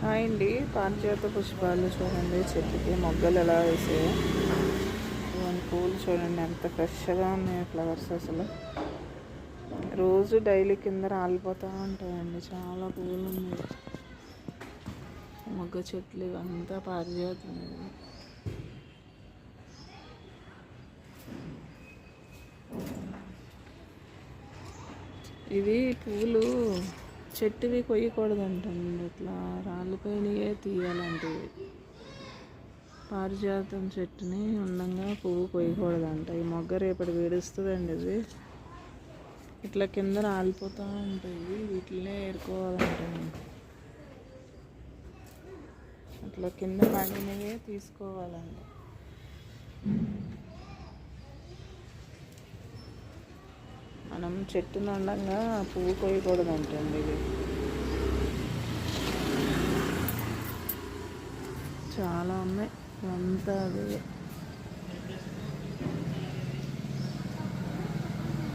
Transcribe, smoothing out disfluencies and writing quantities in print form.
Hi అండి. పారిజాత పుష్పాలు చూడండి, చెట్టుకి మొగ్గలు ఎలా వేసాయో. ఇవన్నీ పూలు చూడండి ఎంత ఫ్రెష్గా ఉన్నాయి. ఫ్లవర్స్ అసలు రోజు డైలీ కింద రాలిపోతూ ఉంటాయండి. చాలా పూలు ఉన్నాయి. మొగ్గ చెట్లు ఇవంతా పారిజాతం. ఇవి పూలు చెట్టువి కొయ్యకూడదంటండి. ఇట్లా రాలిపోయినవే తీయాలంటివి. పారిజాతం చెట్టుని ఉండంగా పువ్వు కొయ్యకూడదంట. ఈ మొగ్గ రేపటి వేడుస్తుందండి. ఇది ఇట్లా కింద రాలిపోతూ ఉంటాయి. వీటినే ఏరుకోవాలంటండి. అట్లా కింద పడినవే తీసుకోవాలండి. మనం చెట్టు నుండంగా పువ్వు కొయ్యకూడదంటండి. ఇది చాలా ఉన్నాయి. అంతా అది